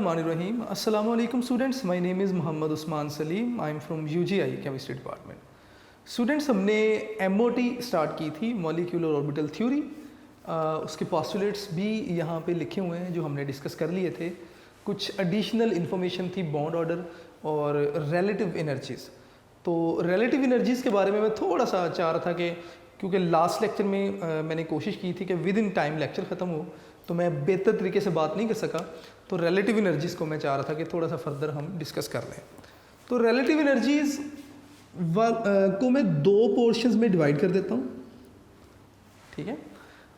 Bismillahirrahmanirrahim. Assalamu alaikum students. My name is Muhammad Usman Salim. I am from UGI Chemistry Department. Students हमने MOT start की थी, molecular orbital theory. उसके postulates भी यहाँ पे लिखे हुए हैं जो हमने डिस्कस कर लिए थे। कुछ एडिशनल इन्फॉर्मेशन थी बॉन्ड ऑर्डर और रिलेटिव एनर्जीज़। तो रिलेटिव एनर्जीज़ के बारे में मैं थोड़ा सा चाह रहा था कि क्योंकि लास्ट लेक्चर में मैंने कोशिश की थी कि विद इन टाइम लेक्चर ख़त्म हो, तो मैं बेहतर तरीके से बात नहीं कर सका। तो रिलेटिव एनर्जीज़ को मैं चाह रहा था कि थोड़ा सा फर्दर हम डिस्कस कर लें। तो रिलेटिव एनर्जीज़ को मैं दो पोर्शंस में डिवाइड कर देता हूँ, ठीक है।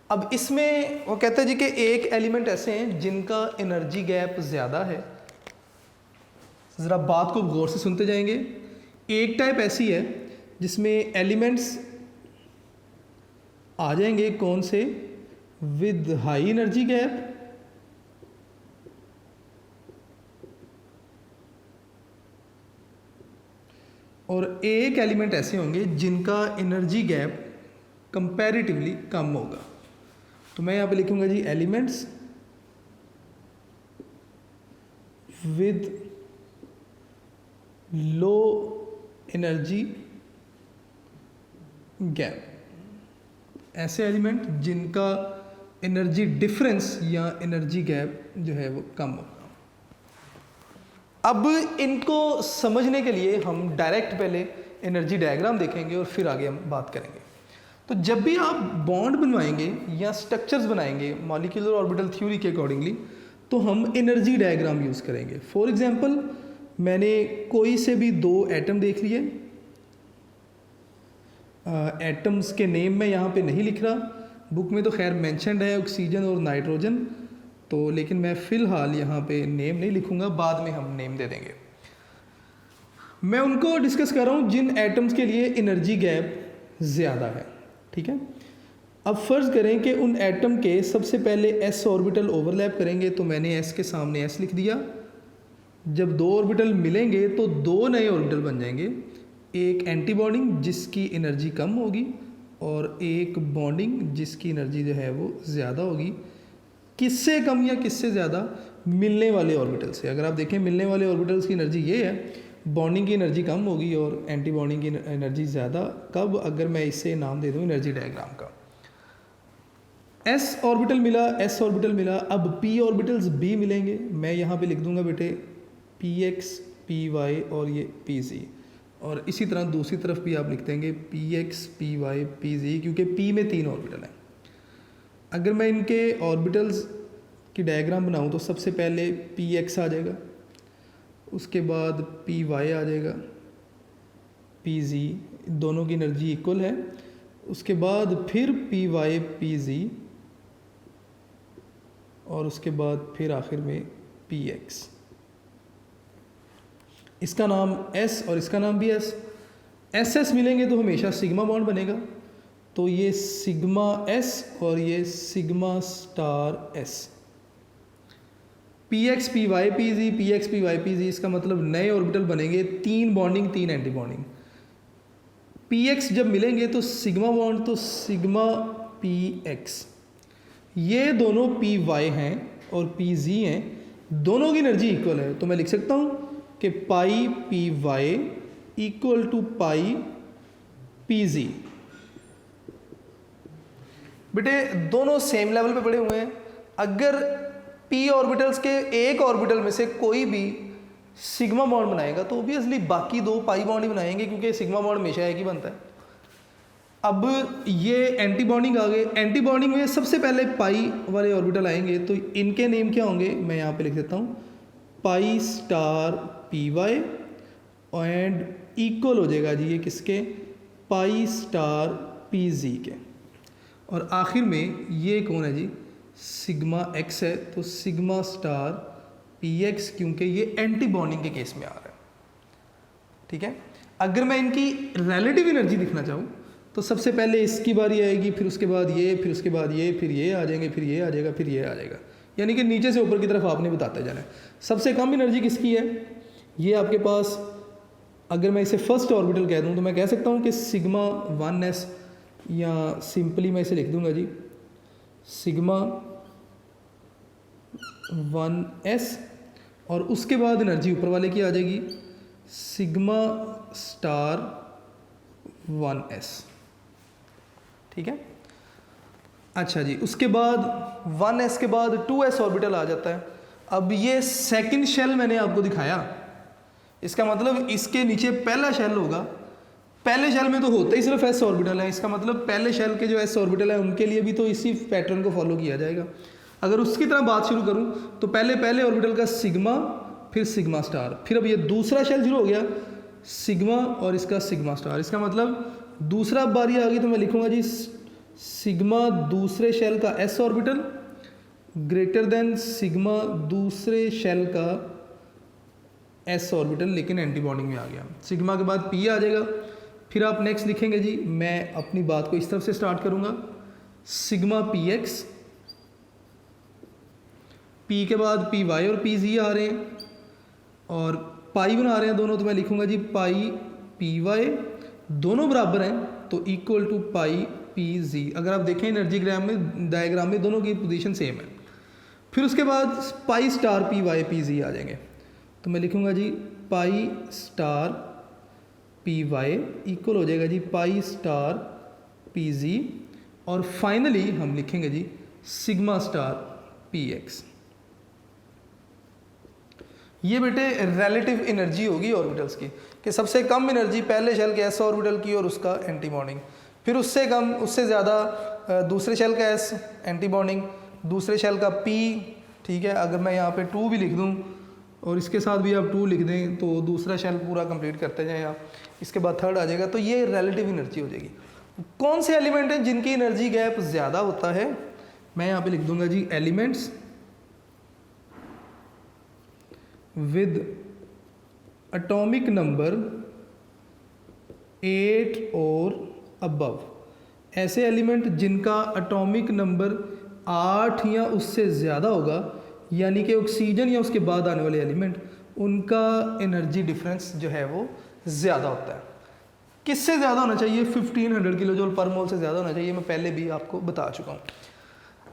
अब इसमें वो कहता है जी कि एक एलिमेंट ऐसे हैं जिनका एनर्जी गैप ज़्यादा है। ज़रा बात को गौर से सुनते जाएंगे। एक टाइप ऐसी है जिसमें एलिमेंट्स आ जाएंगे कौन से, विद हाई एनर्जी गैप, और एक एलिमेंट ऐसे होंगे जिनका एनर्जी गैप कंपैरेटिवली कम होगा। तो मैं यहाँ पे लिखूंगा जी elements with low energy gap, ऐसे एलिमेंट जिनका एनर्जी डिफरेंस या एनर्जी गैप जो है वो कम होगा। अब इनको समझने के लिए हम डायरेक्ट पहले एनर्जी डायग्राम देखेंगे और फिर आगे हम बात करेंगे। तो जब भी आप बॉन्ड बनवाएंगे या स्ट्रक्चर्स बनाएंगे मॉलिक्यूलर ऑर्बिटल थ्योरी के अकॉर्डिंगली, तो हम एनर्जी डायग्राम यूज़ करेंगे। फॉर एग्जांपल मैंने कोई से भी दो एटम देख लिए। एटम्स के नेम मैं यहाँ पे नहीं लिख रहा, बुक में तो खैर मेंशन्ड है ऑक्सीजन और नाइट्रोजन, तो लेकिन मैं फ़िलहाल यहाँ पे नेम नहीं लिखूँगा, बाद में हम नेम दे देंगे। मैं उनको डिस्कस कर रहा हूँ जिन एटम्स के लिए एनर्जी गैप ज़्यादा है, ठीक है। अब फ़र्ज़ करें कि उन एटम के सबसे पहले s ऑर्बिटल ओवरलैप करेंगे, तो मैंने s के सामने s लिख दिया। जब दो ऑर्बिटल मिलेंगे तो दो नए ऑर्बिटल बन जाएंगे, एक एंटी बॉन्डिंग जिसकी एनर्जी कम होगी और एक बॉन्डिंग जिसकी एनर्जी जो है वो ज़्यादा होगी। किससे कम या किससे ज़्यादा? मिलने वाले ऑर्बिटल से। अगर आप देखें मिलने वाले ऑर्बिटल्स की एनर्जी ये है, बॉन्डिंग की एनर्जी कम होगी और एंटी बॉन्डिंग की एनर्जी ज़्यादा। कब? अगर मैं इसे नाम दे दूँ एनर्जी डायग्राम का। s ऑर्बिटल मिला, s ऑर्बिटल मिला, अब p ऑर्बिटल्स b मिलेंगे। मैं यहाँ पे लिख दूँगा बेटे px py और ये pz, और इसी तरह दूसरी तरफ भी आप लिख देंगे px py pz, क्योंकि p में तीन ऑर्बिटल हैं। अगर मैं इनके ऑर्बिटल्स की डायग्राम बनाऊं तो सबसे पहले px आ जाएगा, उसके बाद py आ जाएगा, pz, दोनों की एनर्जी इक्वल है, उसके बाद फिर py pz, और उसके बाद फिर आखिर में px। इसका नाम s और इसका नाम भी s। ss मिलेंगे तो हमेशा सिग्मा बॉन्ड बनेगा, तो ये सिग्मा s और ये sigma star s। px py pz, px py pz, इसका मतलब नए ऑर्बिटल बनेंगे, तीन बॉन्डिंग तीन एंटी बॉन्डिंग। px जब मिलेंगे तो सिग्मा बॉन्ड, तो सिग्मा px। ये दोनों py हैं और pz हैं, दोनों की एनर्जी इक्वल है, तो मैं लिख सकता हूँ कि pi py equal to pi pz। बेटे दोनों सेम लेवल पे पड़े हुए हैं। अगर p ऑर्बिटल्स के एक ऑर्बिटल में से कोई भी सिग्मा बॉन्ड बनाएगा तो ऑब्वियसली बाकी दो पाई बॉन्ड ही बनाएंगे, क्योंकि सिग्मा बॉन्ड हमेशा एक ही बनता है। अब ये एंटी बॉन्डिंग आ गए। एंटी बॉन्डिंग में सबसे पहले पाई वाले ऑर्बिटल आएंगे, तो इनके नेम क्या होंगे? मैं यहाँ पे लिख देता हूँ pi star py, and equal हो जाएगा जी ये किसके? पाई स्टार pz के। और आखिर में ये कौन है जी? सिग्मा x है, तो सिग्मा स्टार px, क्योंकि ये एंटी बॉन्डिंग के केस में आ रहा है, ठीक है। अगर मैं इनकी रिलेटिव एनर्जी दिखना चाहूँ तो सबसे पहले इसकी बारी आएगी, फिर उसके बाद ये, फिर उसके बाद ये, फिर ये आ जाएंगे, फिर ये आ जाएगा, फिर ये आ जाएगा, यानी कि नीचे से ऊपर की तरफ आपने बताते जाना है। सबसे कम एनर्जी किसकी है? ये आपके पास, अगर मैं इसे फर्स्ट ऑर्बिटल कह दूँ तो मैं कह सकता हूँ कि सिग्मा 1s, या सिंपली मैं इसे लिख दूँगा जी सिग्मा 1s, और उसके बाद एनर्जी ऊपर वाले की आ जाएगी सिग्मा स्टार 1s। ठीक है, अच्छा जी, उसके बाद 1s के बाद 2s ऑर्बिटल आ जाता है। अब ये सेकंड शेल मैंने आपको दिखाया, इसका मतलब इसके नीचे पहला शेल होगा। पहले शेल में तो होता ही सिर्फ s ऑर्बिटल है, इसका मतलब पहले शेल के जो s ऑर्बिटल है उनके लिए भी तो इसी पैटर्न को फॉलो किया जाएगा। अगर उसकी तरह बात शुरू करूं तो पहले ऑर्बिटल का सिग्मा, फिर सिग्मा स्टार, फिर अब ये दूसरा शेल शुरू हो गया सिग्मा और इसका सिग्मा स्टार। इसका मतलब दूसरा बारी आ गई तो मैं लिखूंगा जी सिग्मा दूसरे शेल का s orbital greater than sigma दूसरे शेल का s ऑर्बिटल, लेकिन एंटी बॉन्डिंग में आ गया। सिग्मा के बाद p आ जाएगा। फिर आप नेक्स्ट लिखेंगे जी, मैं अपनी बात को इस तरफ से स्टार्ट करूंगा, सिग्मा px, p के बाद py और pz आ रहे हैं और पाई बना रहे हैं दोनों, तो मैं लिखूंगा जी पाई py, दोनों बराबर हैं तो इक्वल टू पाई pz। अगर आप देखें एनर्जी डायग्राम में दोनों की पोजीशन सेम है। फिर उसके बाद पाई स्टार py pz आ जाएंगे, तो मैं लिखूंगा जी पाई स्टार py इक्वल हो जाएगा जी पाई स्टार pz, और फाइनली हम लिखेंगे जी सिग्मा स्टार px। ये बेटे रिलेटिव एनर्जी होगी ऑर्बिटल्स की, कि सबसे कम एनर्जी पहले शेल के s ऑर्बिटल की और उसका एंटी बॉन्डिंग, फिर उससे कम, उससे ज़्यादा दूसरे शेल का s एंटी बॉन्डिंग, दूसरे शेल का p। ठीक है, अगर मैं यहाँ पे 2 भी लिख दूँ और इसके साथ भी आप 2 लिख दें तो दूसरा शेल पूरा कंप्लीट करते जाएं आप, इसके बाद थर्ड आ जाएगा, तो ये रिलेटिव एनर्जी हो जाएगी। कौन से एलिमेंट हैं जिनकी एनर्जी गैप ज़्यादा होता है, मैं यहाँ पे लिख दूंगा जी एलिमेंट्स विद एटॉमिक नंबर 8 और अबव। ऐसे एलिमेंट जिनका एटॉमिक नंबर 8 या उससे ज़्यादा होगा, यानी कि ऑक्सीजन या उसके बाद आने वाले एलिमेंट, उनका एनर्जी डिफरेंस जो है वो ज़्यादा होता है। किससे ज़्यादा होना चाहिए? 1500 किलो जूल पर मोल से ज़्यादा होना चाहिए, मैं पहले भी आपको बता चुका हूँ।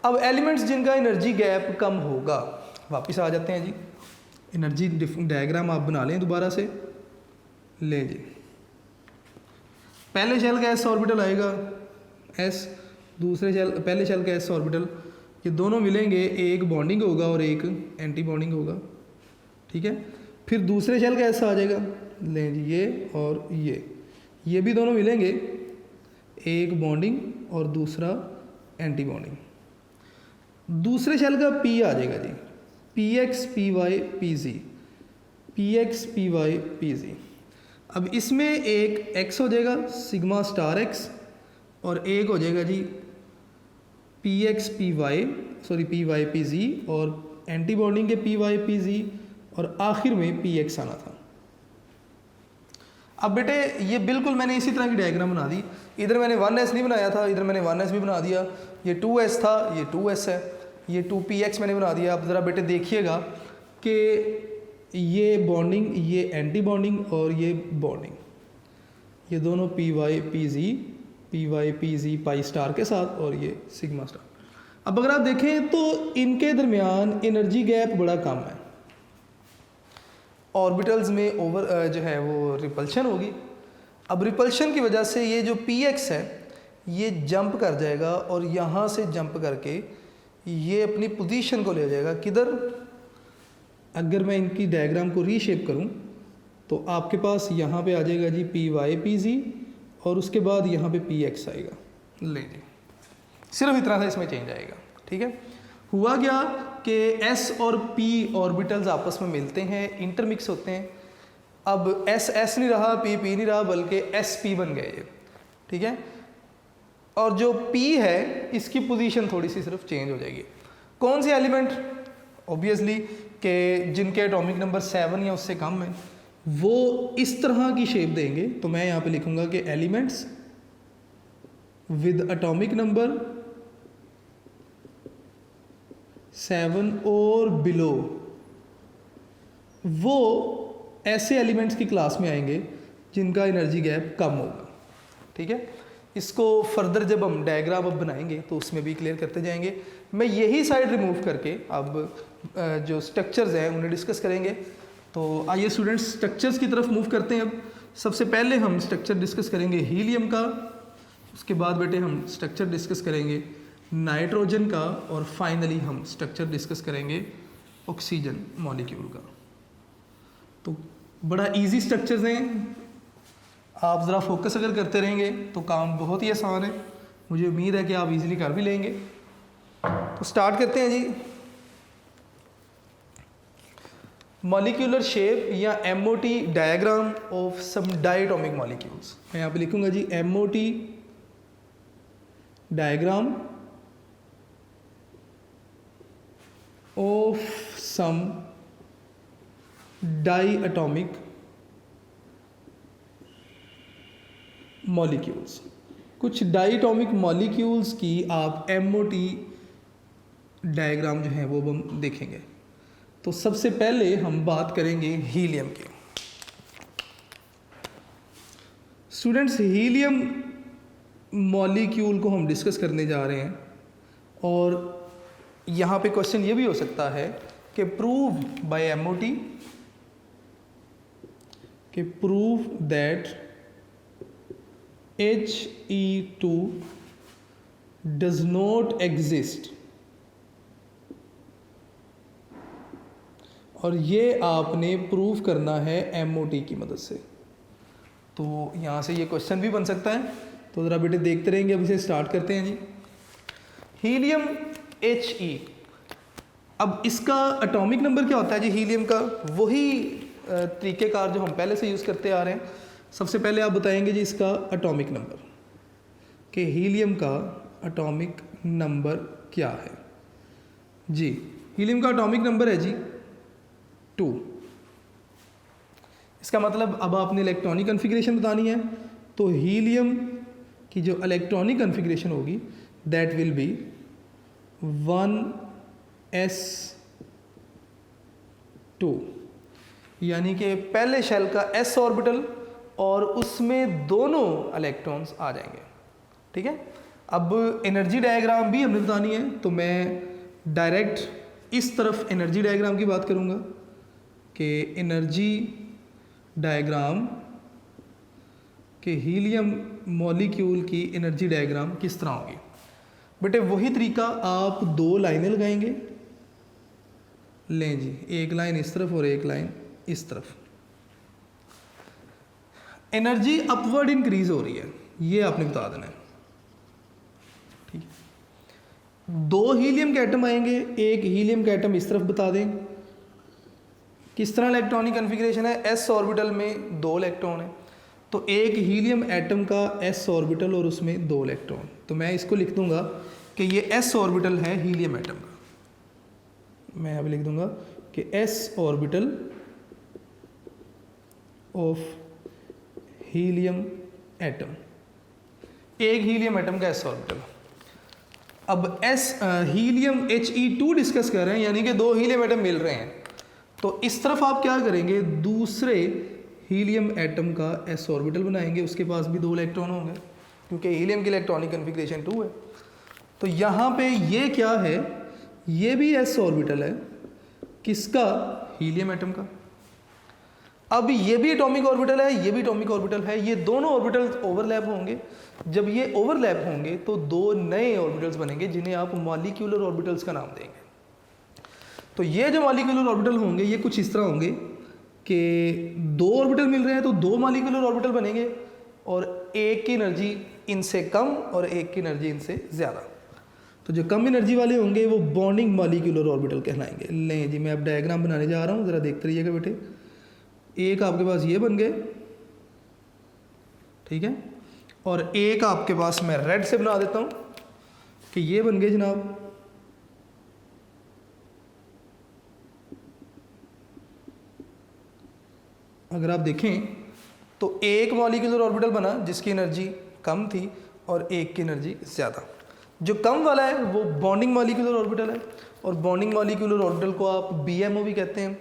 अब एलिमेंट्स जिनका एनर्जी गैप कम होगा, वापस आ जाते हैं जी, एनर्जी डायग्राम आप बना लें दोबारा से, ले जी। पहले शेल का s ऑर्बिटल आएगा s, दूसरे शेल पहले शेल का s ऑर्बिटल, ये दोनों मिलेंगे, एक बॉन्डिंग होगा और एक एंटी बॉन्डिंग होगा। ठीक है, फिर दूसरे शेल का s आ जाएगा, लें जी ये और ये भी दोनों मिलेंगे, एक बॉन्डिंग और दूसरा एंटी बॉन्डिंग। दूसरे शेल का p आ जाएगा जी, px py pz, px py pz। अब इसमें एक x हो जाएगा सिग्मा स्टार x, और एक हो जाएगा जी px py py pz, और एंटी बॉन्डिंग के py pz, और आखिर में px आना था। अब बेटे ये बिल्कुल मैंने इसी तरह की डायग्राम बना दी, इधर मैंने 1s नहीं बनाया था, इधर मैंने 1s भी बना दिया, ये 2s था, ये 2s है, ये 2px मैंने बना दिया। आप ज़रा बेटे देखिएगा कि ये बॉन्डिंग, ये एंटी बॉन्डिंग और ये बॉन्डिंग, ये दोनों py pz पाई स्टार के साथ, और ये सिग्मा स्टार। अब अगर आप देखें तो इनके दरमियान एनर्जी गैप बड़ा कम है, ऑर्बिटल्स में ओवर जो है वो रिपल्शन होगी। अब रिपल्शन की वजह से ये जो px है ये जंप कर जाएगा और यहाँ से जंप करके ये अपनी पोजीशन को ले जाएगा किधर? अगर मैं इनकी डायग्राम को रीशेप करूं तो आपके पास यहाँ पे आ जाएगा जी py pz, और उसके बाद यहाँ पे px आएगा। ले जी, सिर्फ इतना सा इसमें चेंज आएगा। ठीक है, हुआ क्या कि s और p ऑर्बिटल्स आपस में मिलते हैं, इंटरमिक्स होते हैं। अब s s नहीं रहा, p p नहीं रहा, बल्कि sp बन गए ये। ठीक है, और जो p है इसकी पोजीशन थोड़ी सी सिर्फ चेंज हो जाएगी। कौन से एलिमेंट? ऑब्वियसली कि जिनके एटॉमिक नंबर 7 या उससे कम है, वो इस तरह की शेप देंगे। तो मैं यहाँ पे लिखूंगा कि एलिमेंट्स विद एटॉमिक नंबर 7 और बिलो, वो ऐसे एलिमेंट्स की क्लास में आएंगे जिनका एनर्जी गैप कम होगा। ठीक है, इसको फर्दर जब हम डायग्राम अब बनाएंगे तो उसमें भी क्लियर करते जाएंगे। मैं यही साइड रिमूव करके अब जो स्ट्रक्चर्स हैं उन्हें डिस्कस करेंगे। तो आइए स्टूडेंट्स स्ट्रक्चर्स की तरफ मूव करते हैं। अब सबसे पहले हम स्ट्रक्चर डिस्कस करेंगे हीलियम का, उसके बाद बेटे हम स्ट्रक्चर डिस्कस करेंगे नाइट्रोजन का, और फाइनली हम स्ट्रक्चर डिस्कस करेंगे ऑक्सीजन मॉलिक्यूल का। तो बड़ा इजी स्ट्रक्चर्स हैं, आप ज़रा फोकस अगर करते रहेंगे तो काम बहुत ही आसान है। मुझे उम्मीद है कि आप इजीली कर भी लेंगे। तो स्टार्ट करते हैं जी। मॉलिक्यूलर शेप या MOT diagram of some diatomic molecules. मैं यहाँ पे लिखूंगा जी MOT diagram of some diatomic molecules. कुछ डायटोमिक मॉलिक्यूल्स की आप MOT डायग्राम जो है वो हम देखेंगे। तो सबसे पहले हम बात करेंगे हीलियम की। स्टूडेंट्स हीलियम मॉलिक्यूल को हम डिस्कस करने जा रहे हैं, और यहाँ पे क्वेश्चन ये भी हो सकता है कि प्रूव बाय MOT कि prove that He2 does not exist, और ये आपने प्रूव करना है MOT की मदद से। तो यहाँ से ये क्वेश्चन भी बन सकता है, तो ज़रा बेटे देखते रहेंगे। अब इसे स्टार्ट करते हैं जी। हीलियम He, अब इसका एटॉमिक नंबर क्या होता है जी हीलियम का? वही तरीक़ेकार जो हम पहले से यूज़ करते आ रहे हैं। सबसे पहले आप बताएंगे जी इसका एटॉमिक नंबर, कि हीलियम का एटॉमिक नंबर क्या है जी। हीलियम का एटॉमिक नंबर है जी 2। इसका मतलब अब आपने इलेक्ट्रॉनिक कन्फिग्रेशन बतानी है, तो हीलियम की जो इलेक्ट्रॉनिक कन्फिग्रेशन होगी दैट विल बी 1s2, यानी कि पहले शेल का s ऑर्बिटल और उसमें दोनों इलेक्ट्रॉन्स आ जाएंगे। ठीक है, अब एनर्जी डायग्राम भी हमने बतानी है, तो मैं डायरेक्ट इस तरफ एनर्जी डायग्राम की बात करूंगा कि एनर्जी डायग्राम के हीलियम मॉलिक्यूल की एनर्जी डायग्राम किस तरह होगी। बेटे वही तरीका, आप 2 लाइनें लगाएंगे। लें जी, एक लाइन इस तरफ और एक लाइन इस तरफ। एनर्जी अपवर्ड इंक्रीज हो रही है, ये आपने बता देना है। ठीक है, 2 हीलियम के एटम आएंगे, एक हीलियम का एटम इस तरफ बता दें किस तरह इलेक्ट्रॉनिक कन्फिग्रेशन है। s ऑर्बिटल में 2 इलेक्ट्रॉन है, तो एक हीलियम एटम का s ऑर्बिटल और उसमें 2 इलेक्ट्रॉन। तो मैं इसको लिख दूंगा कि ये s ऑर्बिटल है हीलियम एटम का। मैं अब लिख दूंगा कि s orbital of helium atom, एक हीलियम एटम का s ऑर्बिटल। अब हीलियम He2 डिस्कस कर रहे हैं, यानी कि 2 हीलियम एटम मिल रहे हैं। तो इस तरफ आप क्या करेंगे, दूसरे हीलियम एटम का s ऑर्बिटल बनाएंगे, उसके पास भी 2 इलेक्ट्रॉन होंगे क्योंकि हीलियम की इलेक्ट्रॉनिक कन्फिग्रेशन 2 है। तो यहाँ पे ये क्या है, ये भी s ऑर्बिटल है, किसका? हीलियम एटम का। अब ये भी एटॉमिक ऑर्बिटल है, ये भी एटॉमिक ऑर्बिटल है, ये दोनों ऑर्बिटल्स ओवरलैप होंगे। जब ये ओवरलैप होंगे तो 2 नए ऑर्बिटल्स बनेंगे जिन्हें आप मॉलिक्यूलर ऑर्बिटल्स का नाम देंगे। तो ये जो मॉलिक्यूलर ऑर्बिटल होंगे ये कुछ इस तरह होंगे कि 2 ऑर्बिटल मिल रहे हैं तो 2 मॉलिक्यूलर ऑर्बिटल बनेंगे, और एक की एनर्जी इनसे कम और एक की एनर्जी इनसे ज़्यादा। तो जो कम एनर्जी वाले होंगे वो बॉन्डिंग मॉलिक्यूलर ऑर्बिटल कहलाएंगे। लें जी, मैं अब डायग्राम बनाने जा रहा हूँ, ज़रा देखते रहिएगा बेटे। एक आपके पास ये बन गए, ठीक है, और एक आपके पास मैं रेड से बना देता हूँ कि ये बन गए जनाब। अगर आप देखें तो एक मॉलिक्यूलर ऑर्बिटल बना जिसकी एनर्जी कम थी और एक की एनर्जी ज़्यादा। जो कम वाला है वो बॉन्डिंग मॉलिक्यूलर ऑर्बिटल है, और बॉन्डिंग मॉलिक्यूलर ऑर्बिटल को आप BMO भी कहते हैं।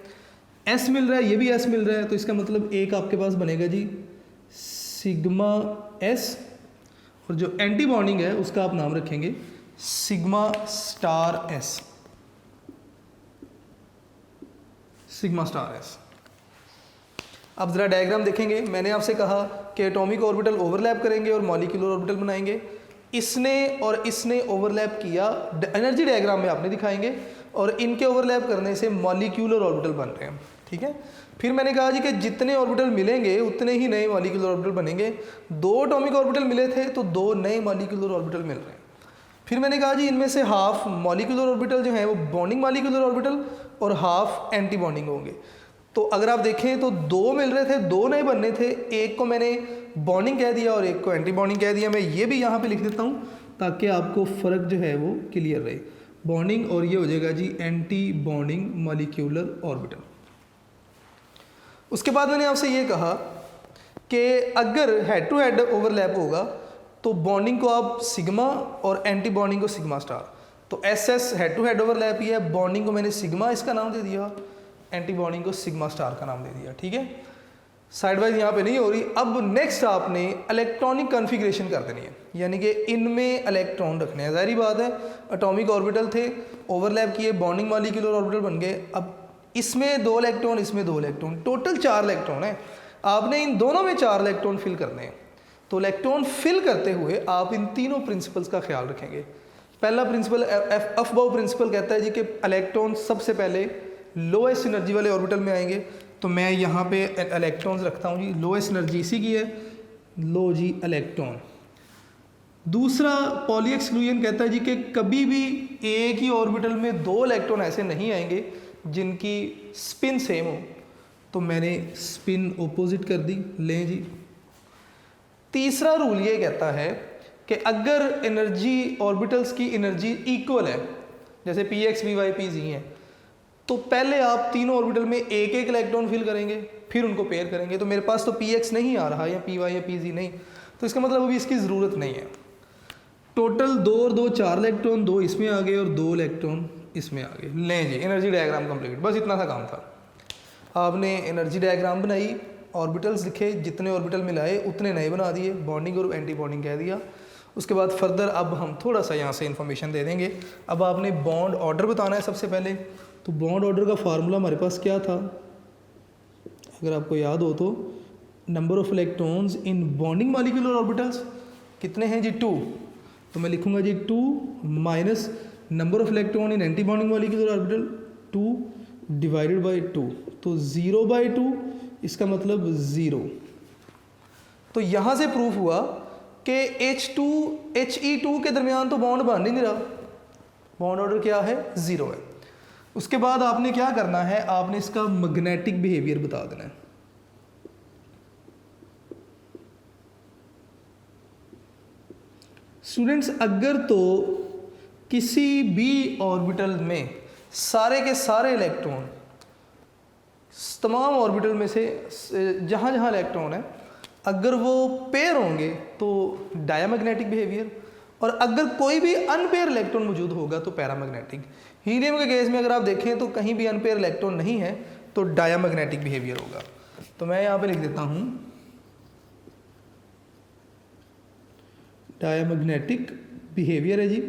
S मिल रहा है, ये भी S मिल रहा है, तो इसका मतलब एक आपके पास बनेगा जी सिग्मा S, और जो एंटी बॉन्डिंग है उसका आप नाम रखेंगे sigma star S। Sigma star S. अब ज़रा डायग्राम देखेंगे। मैंने आपसे कहा कि एटॉमिक ऑर्बिटल ओवरलैप करेंगे और मॉलिक्यूलर ऑर्बिटल बनाएंगे। इसने और इसने ओवरलैप किया, एनर्जी डायग्राम में आपने दिखाएंगे, और इनके ओवरलैप करने से मॉलिक्यूलर ऑर्बिटल बन रहे हैं। ठीक है। फिर मैंने कहा जी कि जितने ऑर्बिटल मिलेंगे उतने ही नए मॉलिक्यूलर ऑर्बिटल बनेंगे। 2 एटॉमिक ऑर्बिटल मिले थे तो 2 नए मॉलिक्यूलर ऑर्बिटल मिल रहे हैं। फिर मैंने कहा जी इनमें से हाफ मॉलिक्यूलर ऑर्बिटल जो है वो बॉन्डिंग मॉलिक्यूलर ऑर्बिटल और हाफ एंटी बॉन्डिंग होंगे। तो अगर आप देखें तो 2 मिल रहे थे, 2 नए बनने थे, एक को मैंने बॉन्डिंग कह दिया और एक को एंटी बॉन्डिंग कह दिया। मैं ये भी यहाँ पे लिख देता हूँ ताकि आपको फ़र्क जो है वो क्लियर रहे। बॉन्डिंग और ये हो जाएगा जी एंटी बॉन्डिंग मॉलिक्यूलर ऑर्बिटल। उसके बाद मैंने आपसे ये कहा कि अगर हेड टू हेड ओवरलैप होगा तो बॉन्डिंग को आप सिग्मा और एंटी बॉन्डिंग को सिग्मा स्टार। तो S S head to head overlap ही है। बॉन्डिंग को मैंने सिग्मा इसका नाम दे दिया, एंटी बॉन्डिंग को सिग्मा स्टार का नाम दे दिया। ठीक है, साइड वाइज यहाँ पे नहीं हो रही। अब नेक्स्ट आपने इलेक्ट्रॉनिक कॉन्फ़िगरेशन कर देनी है, यानी कि इनमें इलेक्ट्रॉन रखने हैं। ज़ाहिर बात है, एटॉमिक ऑर्बिटल थे, ओवरलैप किए, बॉन्डिंग मॉलिक्यूलर ऑर्बिटल बन गए। अब इसमें 2 इलेक्ट्रॉन, इसमें 2 इलेक्ट्रॉन, टोटल 4 इलेक्ट्रॉन है। आपने इन दोनों में 4 इलेक्ट्रॉन फिल करने हैं। तो इलेक्ट्रॉन फिल करते हुए आप इन तीनों प्रिंसिपल्स का ख्याल रखेंगे। पहला प्रिंसिपल अफबाउ प्रिंसिपल कहता है जी कि इलेक्ट्रॉन सबसे पहले लोएस्ट एनर्जी वाले ऑर्बिटल में आएंगे। तो मैं यहाँ पे इलेक्ट्रॉन्स रखता हूँ जी, लोएस्ट एनर्जी इसी की है, लो जी इलेक्ट्रॉन। दूसरा पॉली एक्सक्लूजन कहता है जी कि कभी भी एक ही ऑर्बिटल में 2 इलेक्ट्रॉन ऐसे नहीं आएंगे जिनकी स्पिन सेम हो। तो मैंने स्पिन ऑपोजिट कर दी, लें जी। तीसरा रूल ये कहता है कि अगर एनर्जी ऑर्बिटल्स की एनर्जी इक्वल है, जैसे P X P Y P Z हैं, तो पहले आप तीनों ऑर्बिटल में एक एक इलेक्ट्रॉन फिल करेंगे, फिर उनको पेयर करेंगे। तो मेरे पास तो पी एक्स नहीं आ रहा या पी वाई या पी जी नहीं, तो इसका मतलब अभी इसकी ज़रूरत नहीं है। टोटल 2 और 2 4 इलेक्ट्रॉन, 2 इसमें आ गए और 2 इलेक्ट्रॉन इसमें आ गए। लें जी, एनर्जी डायग्राम कंप्लीट। बस इतना सा काम था। आपने एनर्जी डायग्राम बनाई, ऑर्बिटल्स लिखे, जितने ऑर्बिटल मिलाए उतने नए बना दिए, बॉन्डिंग और एंटी बॉन्डिंग कह दिया। उसके बाद फर्दर अब हम थोड़ा सा यहाँ से इन्फॉर्मेशन दे देंगे। अब आपने बॉन्ड ऑर्डर बताना है सबसे पहले। तो बॉन्ड ऑर्डर का फार्मूला हमारे पास क्या था, अगर आपको याद हो तो, number of electrons in bonding molecular orbitals कितने हैं जी, 2। तो मैं लिखूंगा जी 2 minus number of electron in anti bonding molecular orbital 2 divided by 2। तो 0/2 इसका मतलब 0। तो यहाँ से प्रूफ हुआ कि He2 के दरमियान तो बॉन्ड बन ही नहीं रहा, बॉन्ड ऑर्डर क्या है, 0 है। उसके बाद आपने क्या करना है, आपने इसका मैग्नेटिक बिहेवियर बता देना है। स्टूडेंट्स, अगर तो किसी भी ऑर्बिटल में सारे के सारे इलेक्ट्रॉन, तमाम ऑर्बिटल में से जहाँ जहाँ इलेक्ट्रॉन है, अगर वो पेयर होंगे तो डायामैग्नेटिक बिहेवियर, और अगर कोई भी अनपेयर इलेक्ट्रॉन मौजूद होगा तो पैरामैग्नेटिक। हीलियम के केस में अगर आप देखें तो कहीं भी अनपेयर इलेक्ट्रॉन नहीं है तो डायामैग्नेटिक बिहेवियर होगा। तो मैं यहाँ पे लिख देता हूँ डायामैग्नेटिक बिहेवियर है जी,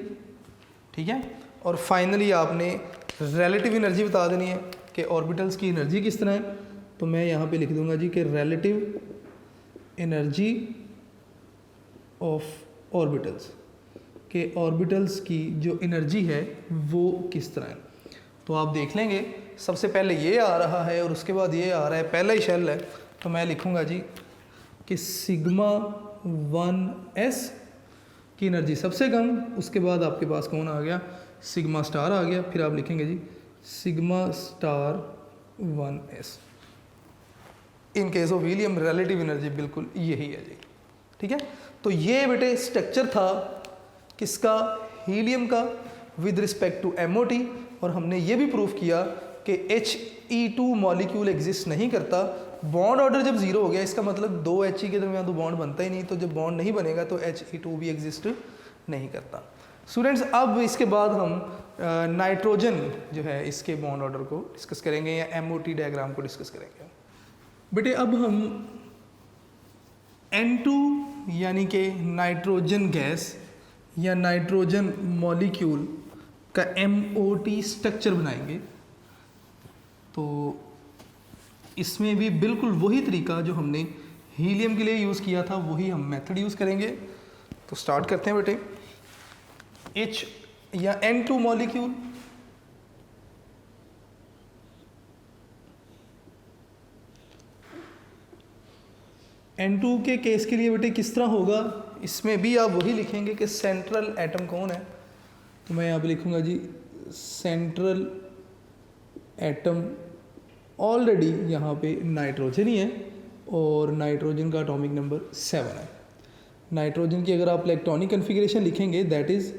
ठीक है। और फाइनली आपने रिलेटिव एनर्जी बता देनी है कि ऑर्बिटल्स की एनर्जी किस तरह है। तो मैं यहाँ पे लिख दूंगा जी कि रिलेटिव एनर्जी ऑफ ऑर्बिटल्स, के ऑर्बिटल्स की जो एनर्जी है वो किस तरह है। तो आप देख लेंगे, सबसे पहले ये आ रहा है और उसके बाद ये आ रहा है, पहला ही शेल है। तो मैं लिखूंगा जी कि सिग्मा 1s की एनर्जी सबसे कम, उसके बाद आपके पास कौन आ गया, सिग्मा स्टार आ गया। फिर आप लिखेंगे जी sigma star 1s। In case of helium relative energy बिल्कुल यही है जी, ठीक है। तो ये बेटे स्ट्रक्चर था किसका, हीलियम का, विद रिस्पेक्ट टू MOT। और हमने ये भी प्रूफ किया कि He2 मॉलिक्यूल एग्जिस्ट नहीं करता। बॉन्ड ऑर्डर जब 0 हो गया, इसका मतलब 2 He के दरमियान तो बॉन्ड बनता ही नहीं, तो जब बॉन्ड नहीं बनेगा तो He2 भी एग्जिस्ट नहीं करता। स्टूडेंट्स, अब इसके बाद हम नाइट्रोजन जो है इसके बॉन्ड ऑर्डर को डिस्कस करेंगे या MOT डायग्राम को डिस्कस करेंगे। बेटे अब हम N2 यानी कि नाइट्रोजन गैस या नाइट्रोजन मॉलिक्यूल का MOT स्ट्रक्चर बनाएंगे। तो इसमें भी बिल्कुल वही तरीका जो हमने हीलियम के लिए यूज़ किया था वही हम मेथड यूज़ करेंगे। तो स्टार्ट करते हैं बेटे। H या N2 मॉलिक्यूल, N2 के केस के लिए बेटे किस तरह होगा, इसमें भी आप वही लिखेंगे कि सेंट्रल एटम कौन है। तो मैं यहाँ पे लिखूँगा जी सेंट्रल एटम, ऑलरेडी यहाँ पे नाइट्रोजन ही है और नाइट्रोजन का एटॉमिक नंबर 7 है। नाइट्रोजन की अगर आप इलेक्ट्रॉनिक कन्फिग्रेशन लिखेंगे दैट इज़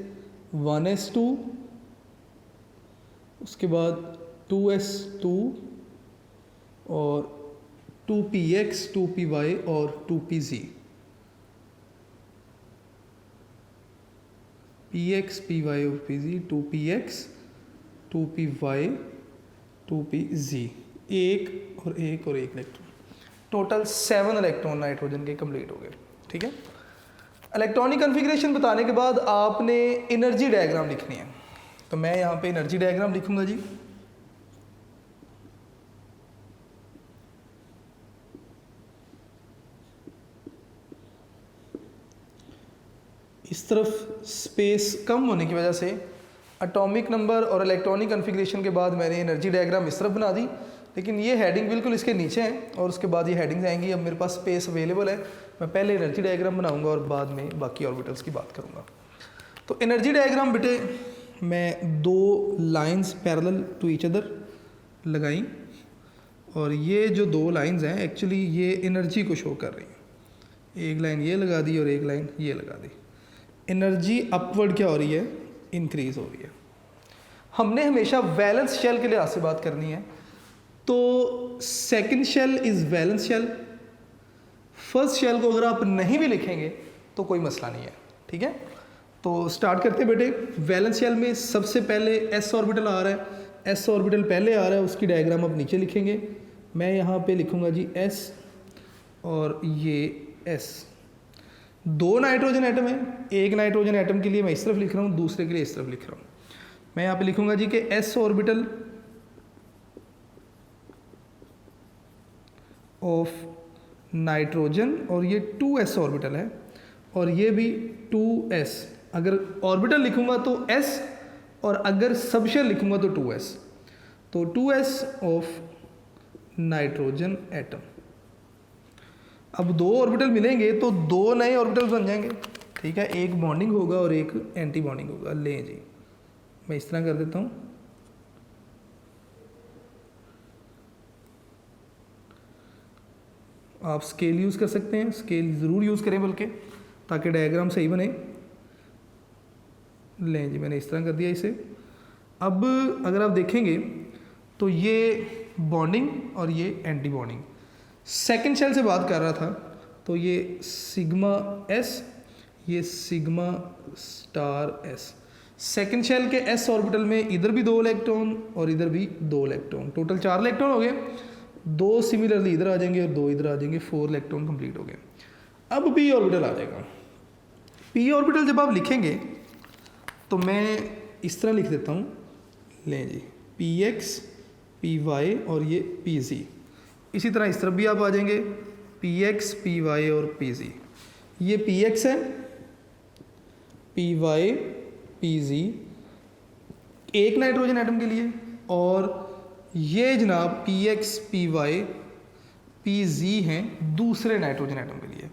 1s2, उसके बाद 2s2 और 2px 2py और 2pz, px py और pz, 2px 2py 2pz, एक और एक इलेक्ट्रॉन, टोटल 7 इलेक्ट्रॉन नाइट्रोजन के कंप्लीट हो गए। ठीक है, इलेक्ट्रॉनिक कन्फिग्रेशन बताने के बाद आपने एनर्जी डायग्राम लिखनी है। तो मैं यहाँ पे एनर्जी डायग्राम लिखूंगा जी। इस तरफ स्पेस कम होने की वजह से एटॉमिक नंबर और इलेक्ट्रॉनिक कन्फिग्रेशन के बाद मैंने एनर्जी डायग्राम इस तरफ बना दी, लेकिन ये हेडिंग बिल्कुल इसके नीचे है और उसके बाद ये हेडिंग्स आएंगी। अब मेरे पास स्पेस अवेलेबल है, मैं पहले एनर्जी डायग्राम बनाऊंगा और बाद में बाकी ऑर्बिटल्स की बात करूंगा। तो एनर्जी डायग्राम बेटे मैं 2 lines parallel to each other लगाई और ये जो 2 लाइंस हैं एक्चुअली ये एनर्जी को शो कर रही हैं। एक लाइन ये लगा दी और एक लाइन ये लगा दी। एनर्जी अपवर्ड क्या हो रही है, इंक्रीज हो रही है। हमने हमेशा वैलेंस शेल के लिहाज से बात करनी है। तो second shell is valence shell. First shell को अगर आप नहीं भी लिखेंगे तो कोई मसला नहीं है। ठीक है, तो स्टार्ट करते हैं बेटे। वैलेंस शेल में सबसे पहले s ऑर्बिटल आ रहा है, s ऑर्बिटल पहले आ रहा है, उसकी डायग्राम आप नीचे लिखेंगे। मैं यहाँ पे लिखूँगा जी s और ये s। 2 नाइट्रोजन एटम है, एक नाइट्रोजन एटम के लिए मैं इस तरफ लिख रहा हूँ, दूसरे के लिए इस तरफ लिख रहा हूँ। मैं यहाँ पे लिखूँगा जी कि s ऑर्बिटल ऑफ नाइट्रोजन और ये 2s ऑर्बिटल है और ये भी 2s। अगर ऑर्बिटल लिखूँगा तो s और अगर सबशेल लिखूँगा तो 2s। तो 2s ऑफ नाइट्रोजन एटम। अब 2 ऑर्बिटल मिलेंगे तो 2 नए ऑर्बिटल बन जाएंगे। ठीक है, एक बॉन्डिंग होगा और एक एंटी बॉन्डिंग होगा। लें जी, मैं इस तरह कर देता हूँ। आप स्केल यूज़ कर सकते हैं, स्केल ज़रूर यूज़ करें बल्कि, ताकि डायग्राम सही बने। लें जी, मैंने इस तरह कर दिया इसे। अब अगर आप देखेंगे तो ये बॉन्डिंग और ये एंटी बॉन्डिंग। सेकंड शेल से बात कर रहा था तो ये सिग्मा एस, ये sigma star S. Second shell के एस ऑर्बिटल में इधर भी 2 इलेक्ट्रॉन और इधर भी 2 इलेक्ट्रॉन, टोटल 4 इलेक्ट्रॉन हो गए। 2 सिमिलरली इधर आ जाएंगे और 2 इधर आ जाएंगे, 4 इलेक्ट्रॉन कंप्लीट हो गए। अब पी ऑर्बिटल आ जाएगा। पी ऑर्बिटल जब आप लिखेंगे तो मैं इस तरह लिख देता हूँ। लें जी, पी एक्स पी वाई और ये पी जी। इसी तरह इस तरफ भी आप आ जाएंगे, पी एक्स पी वाई और पी जी। ये पी एक्स है, पी वाई पी जी एक नाइट्रोजन एटम के लिए, और ये जनाब P X P Y P Z हैं दूसरे नाइट्रोजन एटम के लिए।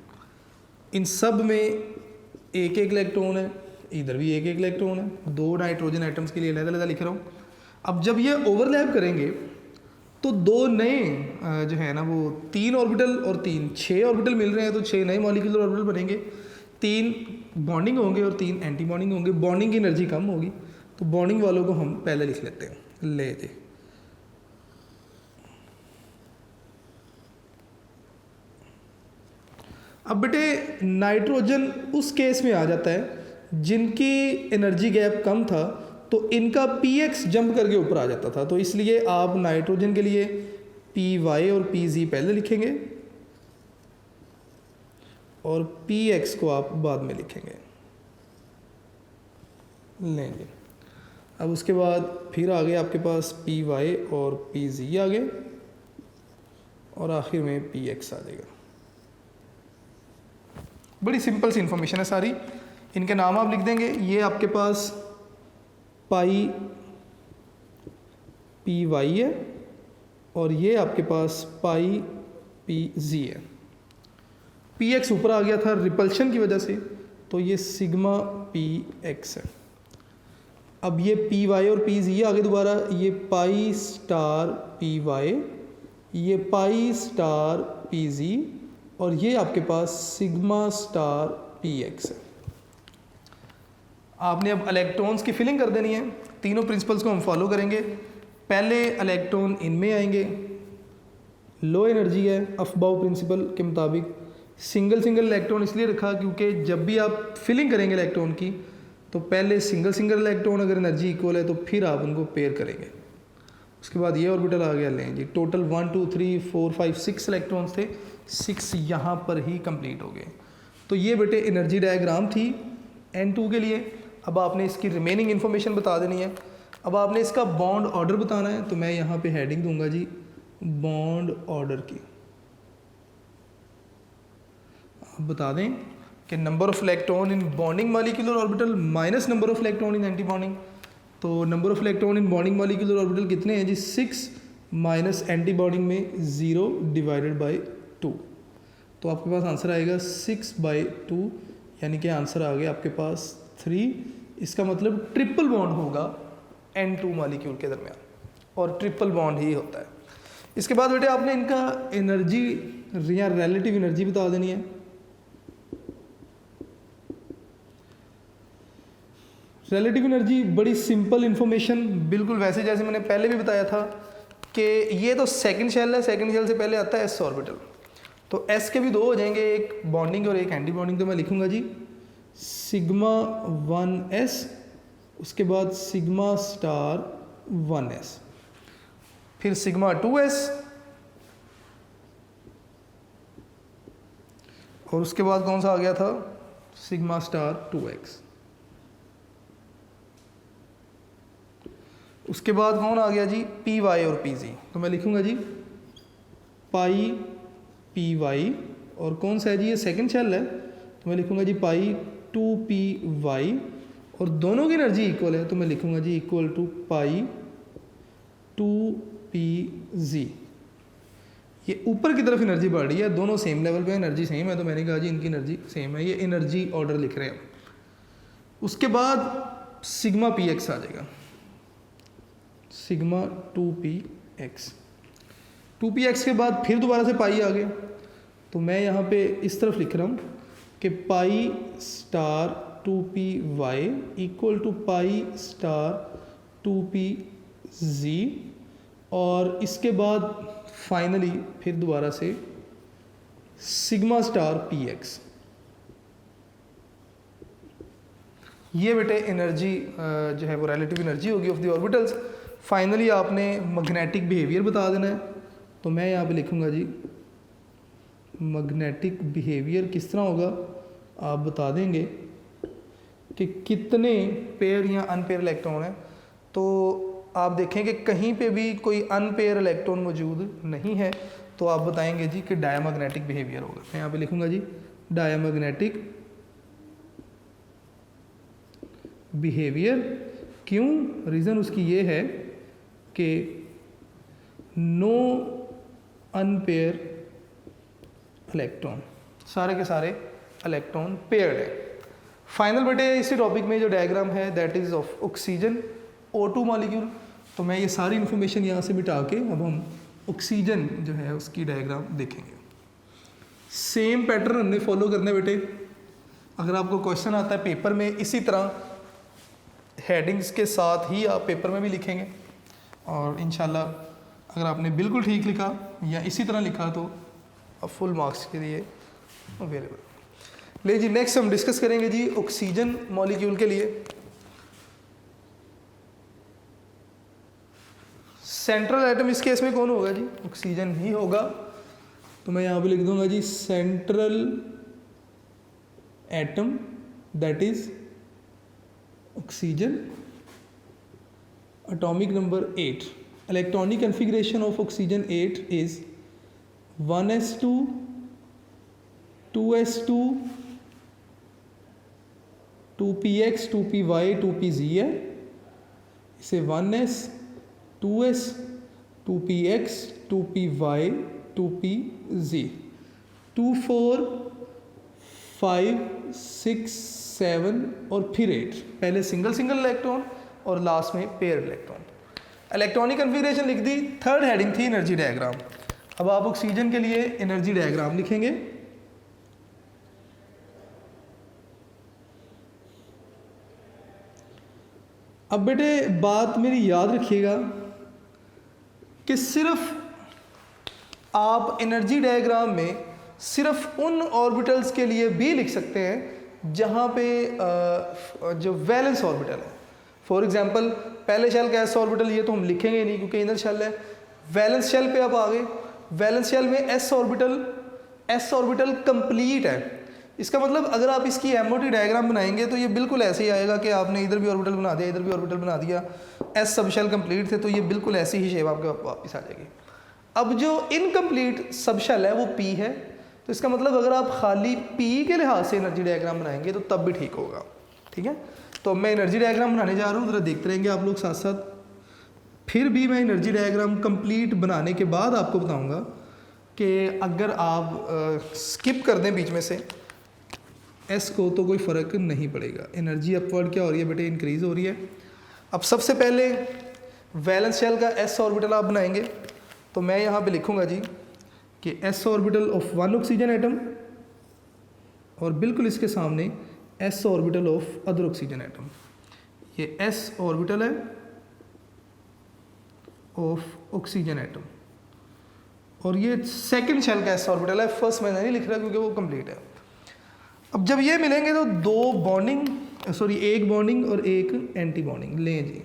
इन सब में एक एक इलेक्ट्रॉन है, इधर भी एक एक इलेक्ट्रॉन है। 2 नाइट्रोजन एटम्स के लिए अलग-अलग लिख रहा हूँ। अब जब ये ओवरलैप करेंगे तो 2 नए जो है ना वो 3 ऑर्बिटल और 6 ऑर्बिटल मिल रहे हैं, तो 6 नए मॉलिक्यूलर ऑर्बिटल बनेंगे। 3 बॉन्डिंग होंगे और 3 एंटी बॉन्डिंग होंगे। बॉन्डिंग की एनर्जी कम होगी, तो बॉन्डिंग वालों को हम पहले लिख लेते हैं। ले जी, अब बेटे नाइट्रोजन उस केस में आ जाता है जिनकी एनर्जी गैप कम था, तो इनका px जंप करके ऊपर आ जाता था। तो इसलिए आप नाइट्रोजन के लिए py और pz पहले लिखेंगे और px को आप बाद में लिखेंगे। लेंगे, अब उसके बाद फिर आ गए आपके पास py और pz आ गए। और आखिर में पी एक्स आ जाएगा। बड़ी सिंपल सी इंफॉर्मेशन है सारी। इनके नाम आप लिख देंगे। ये आपके पास पाई पी वाई है और ये आपके पास पाई पी जी है। पी एक्स ऊपर आ गया था रिपल्शन की वजह से, तो ये सिग्मा पी एक्स है। अब ये पी वाई और पी जी आगे दोबारा, ये पाई स्टार पी वाई, ये पाई स्टार पी जी और ये आपके पास सिग्मा स्टार पी एक्स है। आपने अब इलेक्ट्रॉन्स की फिलिंग कर देनी है। तीनों प्रिंसिपल्स को हम फॉलो करेंगे। पहले इलेक्ट्रॉन इनमें आएंगे, लो एनर्जी है अफबाउ प्रिंसिपल के मुताबिक। सिंगल सिंगल इलेक्ट्रॉन इसलिए रखा क्योंकि जब भी आप फिलिंग करेंगे इलेक्ट्रॉन की तो पहले सिंगल सिंगल इलेक्ट्रॉन अगर एनर्जी इक्वल है तो फिर आप उनको पेयर करेंगे। उसके बाद ये ऑर्बिटल आ गया, लें जी टोटल 1 2 3 4 5 6 इलेक्ट्रॉन्स थे, 6 यहाँ पर ही कंप्लीट हो गए। तो ये बेटे एनर्जी डायग्राम थी N2 के लिए। अब आपने इसकी रिमेनिंग इन्फॉर्मेशन बता देनी है। अब आपने इसका बॉन्ड ऑर्डर बताना है, तो मैं यहाँ पे हेडिंग दूंगा जी बॉन्ड ऑर्डर की। आप बता दें कि number of electron in bonding molecular orbital minus number of electron in anti bonding. तो number of electron in bonding molecular orbital कितने हैं जी? 6 माइनस एंटी बॉन्डिंग में 0 डिवाइडेड बाई 2। तो आपके पास आंसर आएगा 6/2, यानी कि आंसर आ गया आपके पास 3। इसका मतलब ट्रिपल बॉन्ड होगा N2 मॉलिक्यूल के दरमियान, और ट्रिपल बॉन्ड ही होता है। इसके बाद बेटे आपने इनका एनर्जी या रिलेटिव एनर्जी बता देनी है। रिलेटिव एनर्जी बड़ी सिंपल इंफॉर्मेशन, बिल्कुल वैसे जैसे मैंने पहले भी बताया था कि ये तो सेकंड शेल है, सेकंड शेल से पहले आता है एस ऑर्बिटल। तो एस के भी दो हो जाएंगे, एक बॉन्डिंग और एक एंटी बॉन्डिंग। तो मैं लिखूंगा जी सिग्मा 1s, उसके बाद सिग्मा स्टार 1s, फिर सिग्मा 2s, और उसके बाद कौन सा आ गया था? Sigma star 2x। उसके बाद कौन आ गया जी? पी वाई और पी जी। तो मैं लिखूंगा जी पाई पी वाई, और कौन सा है जी? ये सेकंड शेल है, तो मैं लिखूंगा जी पाई 2p वाई, और दोनों की एनर्जी इक्वल है, तो मैं लिखूंगा जी इक्वल टू पाई 2p जी। ये ऊपर की तरफ एनर्जी बढ़ रही है, दोनों सेम लेवल पे एनर्जी सेम है, तो मैंने कहा जी इनकी एनर्जी सेम है। ये एनर्जी ऑर्डर लिख रहे हैं। उसके बाद सिग्मा पी एक्स आ जाएगा, सिग्मा 2px। 2px के बाद फिर दोबारा से पाई आ गया, तो मैं यहाँ पे इस तरफ लिख रहा हूँ कि pi star 2py equal to pi star 2pz, और इसके बाद फाइनली फिर दोबारा से सिग्मा स्टार px। ये बेटे एनर्जी जो है वो रिलेटिव एनर्जी होगी ऑफ द ऑर्बिटल्स। फाइनली आपने मैग्नेटिक बिहेवियर बता देना है, तो मैं यहाँ पे लिखूँगा जी मैग्नेटिक बिहेवियर किस तरह होगा। आप बता देंगे कि कितने पेयर या अनपेयर इलेक्ट्रॉन हैं। तो आप देखें कि कहीं पे भी कोई अनपेयर इलेक्ट्रॉन मौजूद नहीं है, तो आप बताएंगे जी कि डायमैग्नेटिक बिहेवियर होगा। मैं यहाँ पे लिखूँगा जी डायमैग्नेटिक बिहेवियर। क्यों? रीज़न उसकी ये है कि नो अनपेयर इलेक्ट्रॉन, सारे के सारे इलेक्ट्रॉन पेयर्ड है। फाइनल बेटे इसी टॉपिक में जो डायग्राम है that is of oxygen O2 molecule. तो मैं ये सारी इन्फॉर्मेशन यहाँ से मिटा के अब हम ऑक्सीजन जो है उसकी डायग्राम देखेंगे। सेम पैटर्न हमने फॉलो करना है बेटे। अगर आपको क्वेश्चन आता है पेपर में, इसी तरह हेडिंग्स के साथ ही आप पेपर में भी लिखेंगे, और इंशाल्लाह अगर आपने बिल्कुल ठीक लिखा या इसी तरह लिखा तो अब फुल मार्क्स के लिए अवेलेबल। ले जी नेक्स्ट हम डिस्कस करेंगे जी ऑक्सीजन मॉलिक्यूल के लिए सेंट्रल एटम। इस केस में कौन होगा जी? ऑक्सीजन ही होगा। तो मैं यहाँ पे लिख दूंगा जी central atom that is oxygen. Atomic number 8, electronic configuration of oxygen 8 is 1s2 2s2 2px 2py 2pz है, इसे 1s 2s 2px 2py 2pz 2 4 5 6 7 और फिर 8, पहले सिंगल सिंगल इलेक्ट्रॉन और लास्ट में पेयर इलेक्ट्रॉन। इलेक्ट्रॉनिक कन्फिगरेशन लिख दी। थर्ड हेडिंग थी energy diagram. अब आप ऑक्सीजन के लिए एनर्जी डायग्राम लिखेंगे। अब बेटे बात मेरी याद रखिएगा कि सिर्फ आप एनर्जी डायग्राम में सिर्फ उन ऑर्बिटल्स के लिए भी लिख सकते हैं जहाँ पे जो वैलेंस ऑर्बिटल है। फॉर एग्जांपल पहले शेल का एस ऑर्बिटल, ये तो हम लिखेंगे नहीं क्योंकि इनर शेल है। वैलेंस शेल पे आप आ गए, वैलेंस शेल में एस ऑर्बिटल कंप्लीट है। इसका मतलब अगर आप इसकी एमओटी डायग्राम बनाएंगे तो ये बिल्कुल ऐसे ही आएगा कि आपने इधर भी ऑर्बिटल बना दिया, इधर भी ऑर्बिटल बना दिया, एस सब शेल कंप्लीट थे, तो ये बिल्कुल ऐसी ही शेप आपके वापस आ जाएगी। अब जो इनकम्प्लीट सब शेल है वो पी है, तो इसका मतलब अगर आप खाली पी के लिहाज से एनर्जी डायग्राम बनाएंगे तो तब भी ठीक होगा। ठीक है, तो मैं एनर्जी डायग्राम बनाने जा रहा हूँ, ज़रा देखते रहेंगे आप लोग साथ साथ। फिर भी मैं एनर्जी डायग्राम कंप्लीट बनाने के बाद आपको बताऊँगा कि अगर आप स्किप कर दें बीच में से एस को तो कोई फ़र्क नहीं पड़ेगा। एनर्जी अपवर्ड क्या हो रही है बेटे, इंक्रीज़ हो रही है। अब सबसे पहले वैलेंस शेल का एस ऑर्बिटल आप बनाएंगे, तो मैं यहाँ पे लिखूँगा जी कि S orbital of one oxygen atom और बिल्कुल इसके सामने S orbital of other oxygen atom. ये एस ऑर्बिटल है ऑफ ऑक्सीजन एटम और ये सेकंड शेल का एस ऑर्बिटल है। फर्स्ट मैंने नहीं लिख रहा क्योंकि वो कंप्लीट है। अब जब ये मिलेंगे तो एक बॉन्डिंग और एक एंटी बॉन्डिंग लें जी।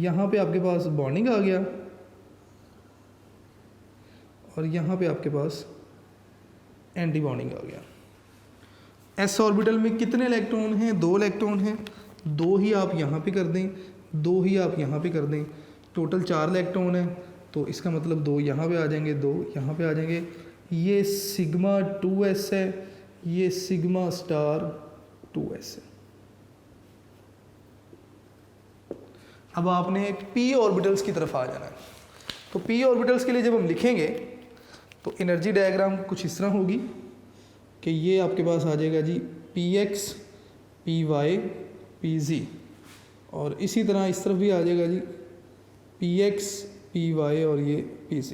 यहाँ पे आपके पास बॉन्डिंग आ गया और यहाँ पे आपके पास एंटी बॉन्डिंग आ गया। एस ऑर्बिटल में कितने इलेक्ट्रॉन हैं? 2 इलेक्ट्रॉन हैं। 2 ही आप यहाँ पे कर दें, 2 ही आप यहाँ पे कर दें, टोटल 4 इलेक्ट्रॉन हैं। तो इसका मतलब 2 यहाँ पे आ जाएंगे, 2 यहाँ पे आ जाएंगे। ये सिग्मा 2s है, ये सिग्मा स्टार 2s है। अब आपने p ऑर्बिटल्स की तरफ आ जाना है। तो p ऑर्बिटल्स के लिए जब हम लिखेंगे तो एनर्जी डायग्राम कुछ इस तरह होगी कि ये आपके पास आ जाएगा जी px py pz और इसी तरह इस तरफ भी आ जाएगा जी px py और ये pz।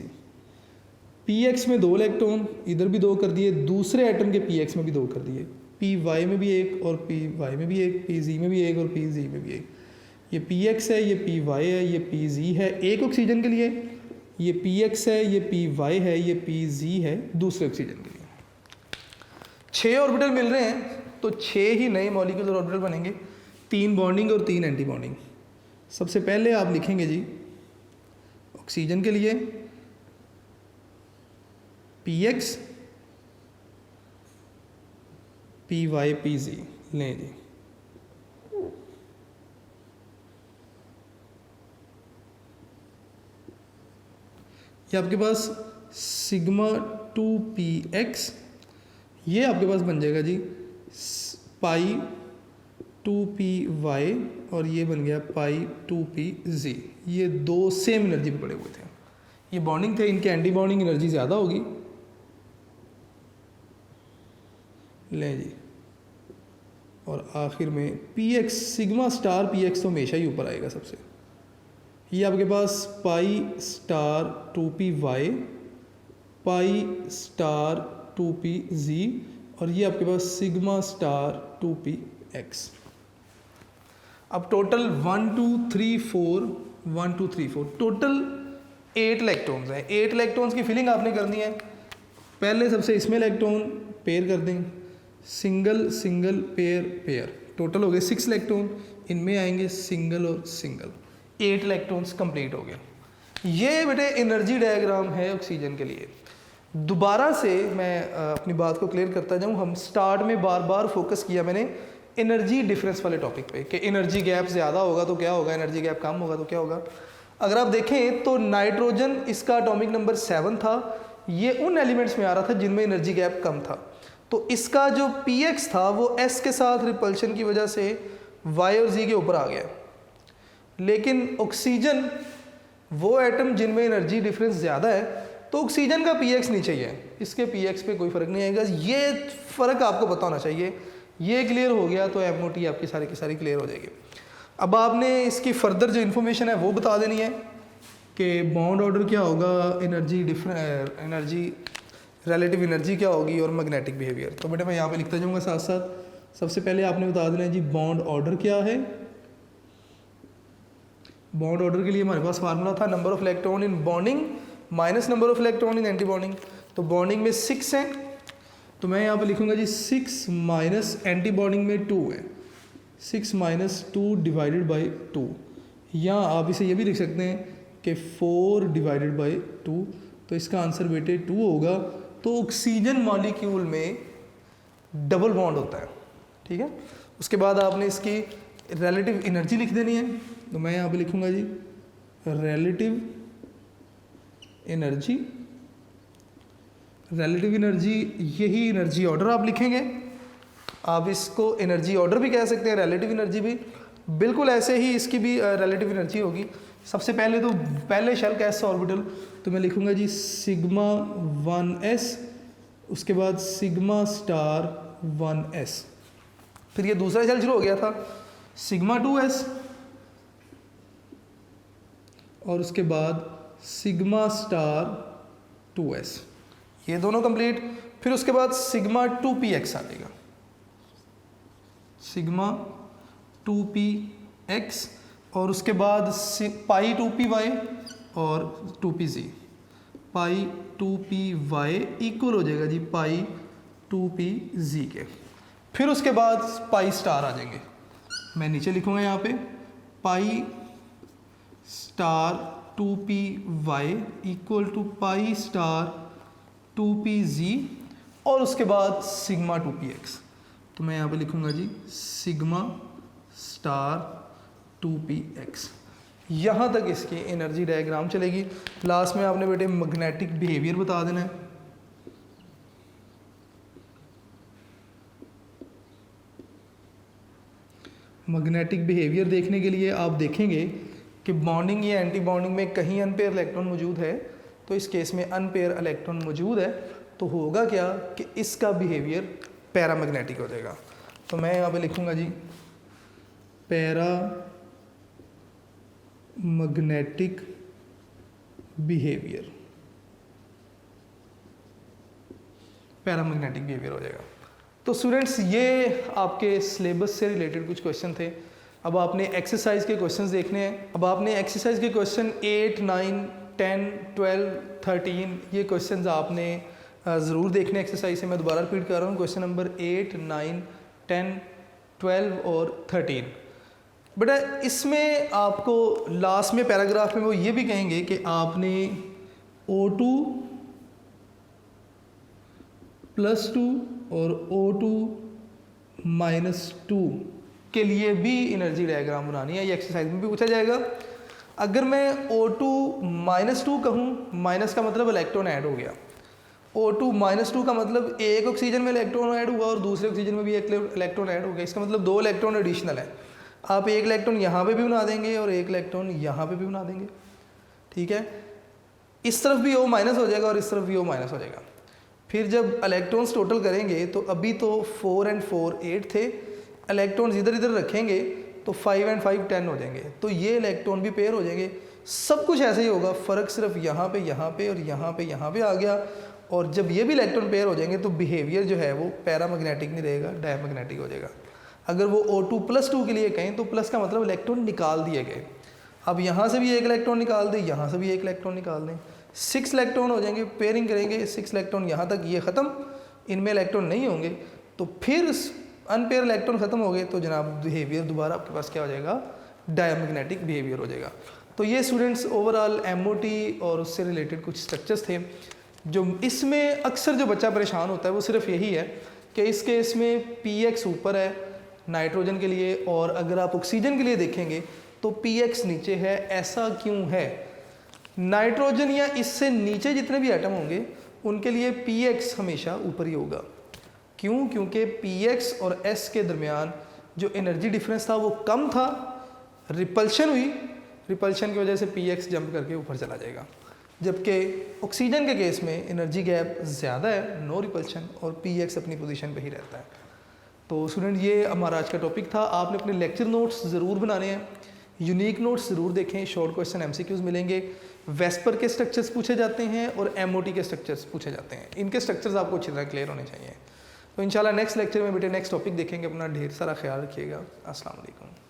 px में 2 इलेक्ट्रॉन, इधर भी 2 कर दिए, दूसरे एटम के px में भी 2 कर दिए, py में भी 1 और py में भी 1, pz में भी 1 और pz में भी 1। ये px है, ये py है, ये pz है एक ऑक्सीजन के लिए, ये px है, ये py है, ये pz है दूसरे ऑक्सीजन के लिए। 6 ऑर्बिटल मिल रहे हैं तो 6 ही नए मॉलिक्यूलर ऑर्बिटल बनेंगे, 3 बॉन्डिंग और 3 एंटी बॉन्डिंग। सबसे पहले आप लिखेंगे जी ऑक्सीजन के लिए px py pz लें जी। ये आपके पास सिग्मा 2px, ये आपके पास बन जाएगा जी पाई 2py और ये बन गया पाई 2pz। ये 2 सेम एनर्जी पे पड़े हुए थे, ये बॉन्डिंग थे, इनके एंटी बॉन्डिंग एनर्जी ज़्यादा होगी। लें जी और आखिर में px सिग्मा स्टार px तो हमेशा ही ऊपर आएगा सबसे। ये आपके पास पाई स्टार 2py पाई स्टार 2pz और ये आपके पास सिग्मा स्टार 2px। अब टोटल 1 2 3 4 1 2 3 4 टोटल 8 इलेक्ट्रॉन्स हैं। 8 इलेक्ट्रॉन्स की फिलिंग आपने करनी है। पहले सबसे इसमें इलेक्ट्रॉन पेयर कर दें, single single pair pair, total हो गए 6 इलेक्ट्रॉन, इनमें आएंगे सिंगल और सिंगल, 8 इलेक्ट्रॉन्स कंप्लीट हो गए। ये बेटे एनर्जी डायग्राम है ऑक्सीजन के लिए। दोबारा से मैं अपनी बात को क्लियर करता जाऊँ। हम स्टार्ट में बार बार फोकस किया मैंने एनर्जी डिफरेंस वाले टॉपिक पे कि एनर्जी गैप ज़्यादा होगा तो क्या होगा, एनर्जी गैप कम होगा तो क्या होगा। अगर आप देखें तो नाइट्रोजन इसका एटॉमिक नंबर 7 था, ये उन एलिमेंट्स में आ रहा था जिनमें एनर्जी गैप कम था, तो इसका जो px था वो s के साथ रिपल्शन की वजह से y और z के ऊपर आ गया। लेकिन ऑक्सीजन वो एटम जिनमें एनर्जी डिफरेंस ज़्यादा है, तो ऑक्सीजन का px नीचे ही है, इसके px पे कोई फ़र्क नहीं आएगा। ये फ़र्क आपको पता होना चाहिए। ये क्लियर हो गया तो MOT आपकी सारी की सारी क्लियर हो जाएगी। अब आपने इसकी फर्दर जो इन्फॉर्मेशन है वो बता देनी है कि बॉन्ड ऑर्डर क्या होगा, एनर्जी रिलेटिव एनर्जी क्या होगी और मैग्नेटिक बिहेवियर। तो बेटा मैं यहाँ पे लिखता जाऊँगा साथ साथ। सबसे पहले आपने बता देना है जी बॉन्ड ऑर्डर क्या है। बॉन्ड ऑर्डर के लिए हमारे पास फार्मूला था number of electron in bonding minus number of electron in anti bonding. तो बॉन्डिंग में 6 है, तो मैं यहाँ पे लिखूँगा जी 6 माइनस एंटी बॉन्डिंग में 2 है, 6 माइनस 2 डिवाइडेड बाई 2, या आप इसे ये भी लिख सकते हैं कि 4 डिवाइडेड बाई 2। तो इसका आंसर बेटे 2 होगा। तो ऑक्सीजन मॉलिक्यूल में डबल बॉन्ड होता है, ठीक है। उसके बाद आपने इसकी रिलेटिव एनर्जी लिख देनी है। तो मैं यहाँ पे लिखूँगा जी रिलेटिव एनर्जी। रिलेटिव एनर्जी यही एनर्जी ऑर्डर आप लिखेंगे। आप इसको एनर्जी ऑर्डर भी कह सकते हैं, रिलेटिव एनर्जी भी, बिल्कुल ऐसे ही इसकी भी रिलेटिव एनर्जी होगी। सबसे पहले तो पहले शेल का एस ऑर्बिटल, तो मैं लिखूँगा जी सिग्मा 1s, उसके बाद सिग्मा स्टार 1s। फिर ये दूसरा शेल शुरू हो गया था सिग्मा 2s, और उसके बाद सिग्मा स्टार 2s, ये दोनों कंप्लीट। फिर उसके बाद सिग्मा 2px आ जाएगा, सिग्मा 2px, और उसके बाद पाई 2py और 2pz, पाई 2py इक्वल हो जाएगा जी पाई 2pz के। फिर उसके बाद पाई स्टार आ जाएंगे, मैं नीचे लिखूँगा यहाँ पे pi star 2py equal to pi star 2pz, और उसके बाद सिग्मा 2px। तो मैं यहाँ पे लिखूँगा जी सिग्मा स्टार 2px। यहाँ तक इसकी एनर्जी डायग्राम चलेगी। लास्ट में आपने बेटे मैग्नेटिक बिहेवियर बता देना है। मैग्नेटिक बिहेवियर देखने के लिए आप देखेंगे कि बॉन्डिंग या एंटी बॉन्डिंग में कहीं अनपेयर इलेक्ट्रॉन मौजूद है, तो इस केस में अनपेयर इलेक्ट्रॉन मौजूद है, तो होगा क्या कि इसका बिहेवियर पैरामैग्नेटिक हो जाएगा। तो मैं यहाँ पे लिखूँगा जी paramagnetic behaviour, paramagnetic behaviour हो जाएगा। तो स्टूडेंट्स ये आपके सिलेबस से रिलेटेड कुछ क्वेश्चन थे। अब आपने एक्सरसाइज के क्वेश्चंस देखने हैं। अब आपने एक्सरसाइज के क्वेश्चन 8, 9, 10, 12, 13 ये क्वेश्चंस आपने ज़रूर देखने एक्सरसाइज से। मैं दोबारा रिपीट कर रहा हूँ, क्वेश्चन नंबर 8, 9, 10, 12 और 13। बेटा इसमें आपको लास्ट में पैराग्राफ में वो ये भी कहेंगे कि आपने O2 + 2 और O2 - 2 के लिए भी एनर्जी डायग्राम बनानी है। ये एक्सरसाइज में भी पूछा जाएगा। अगर मैं O2 - 2 कहूँ, माइनस का मतलब इलेक्ट्रॉन ऐड हो गया, O2 - 2 का मतलब एक ऑक्सीजन में इलेक्ट्रॉन ऐड हुआ और दूसरे ऑक्सीजन में भी एक इलेक्ट्रॉन ऐड हो गया। इसका मतलब 2 इलेक्ट्रॉन एडिशनल है। आप एक इलेक्ट्रॉन यहाँ पे भी बना देंगे और एक इलेक्ट्रॉन यहाँ पे भी बना देंगे, ठीक है। इस तरफ भी O- हो जाएगा और इस तरफ भी O- हो जाएगा। फिर जब इलेक्ट्रॉन्स टोटल करेंगे तो अभी तो 4 और 4 8 थे, इलेक्ट्रॉन्स इधर इधर रखेंगे तो 5 और 5 10 हो जाएंगे। तो ये इलेक्ट्रॉन भी पेयर हो जाएंगे। सब कुछ ऐसे ही होगा, फ़र्क सिर्फ यहाँ पे और यहाँ पे आ गया। और जब ये भी इलेक्ट्रॉन पेयर हो जाएंगे तो बिहेवियर जो है वो पैरामैग्नेटिक नहीं रहेगा, डायमैग्नेटिक हो जाएगा। अगर वो O2 + 2 के लिए कहें तो प्लस का मतलब इलेक्ट्रॉन निकाल दिए गए। अब यहाँ से भी एक इलेक्ट्रॉन निकाल दें, यहाँ से भी एक इलेक्ट्रॉन निकाल दें, 6 इलेक्ट्रॉन हो जाएंगे। पेयरिंग करेंगे 6 इलेक्ट्रॉन यहाँ तक, ये ख़त्म, इनमें इलेक्ट्रॉन नहीं होंगे। तो फिर अनपेयर इलेक्ट्रॉन ख़त्म हो गए तो जनाब बिहेवियर दोबारा आपके पास क्या हो जाएगा, डायमैग्नेटिक बिहेवियर हो जाएगा। तो ये स्टूडेंट्स ओवरऑल MOT और उससे रिलेटेड कुछ स्ट्रक्चर्स थे। जो इसमें अक्सर जो बच्चा परेशान होता है वो सिर्फ यही है कि इस केस में px ऊपर है नाइट्रोजन के लिए, और अगर आप ऑक्सीजन के लिए देखेंगे तो px नीचे है। ऐसा क्यों है? नाइट्रोजन या इससे नीचे जितने भी एटम होंगे उनके लिए px हमेशा ऊपर ही होगा। क्यों? क्योंकि px और s के दरमियान जो एनर्जी डिफरेंस था वो कम था, रिपल्शन हुई, रिपल्शन की वजह से px जंप करके ऊपर चला जाएगा। जबकि ऑक्सीजन के केस में एनर्जी गैप ज़्यादा है, नो रिपल्शन, और px अपनी पोजीशन पे ही रहता है। तो स्टूडेंट ये हमारा आज का टॉपिक था। आपने अपने लेक्चर नोट्स ज़रूर बनाने हैं, यूनिक नोट्स ज़रूर देखें, शॉर्ट क्वेश्चन एमसीक्यूज़ मिलेंगे, वेस्पर के स्ट्रक्चर्स पूछे जाते हैं और एमओटी के स्ट्रक्चर्स पूछे जाते हैं। इनके स्ट्रक्चर्स आपको अच्छी तरह क्लियर होने चाहिए। तो इंशाल्लाह नेक्स्ट लेक्चर में बेटे नेक्स्ट टॉपिक देखेंगे। अपना ढेर सारा ख्याल रखिएगा। अस्सलाम वालेकुम।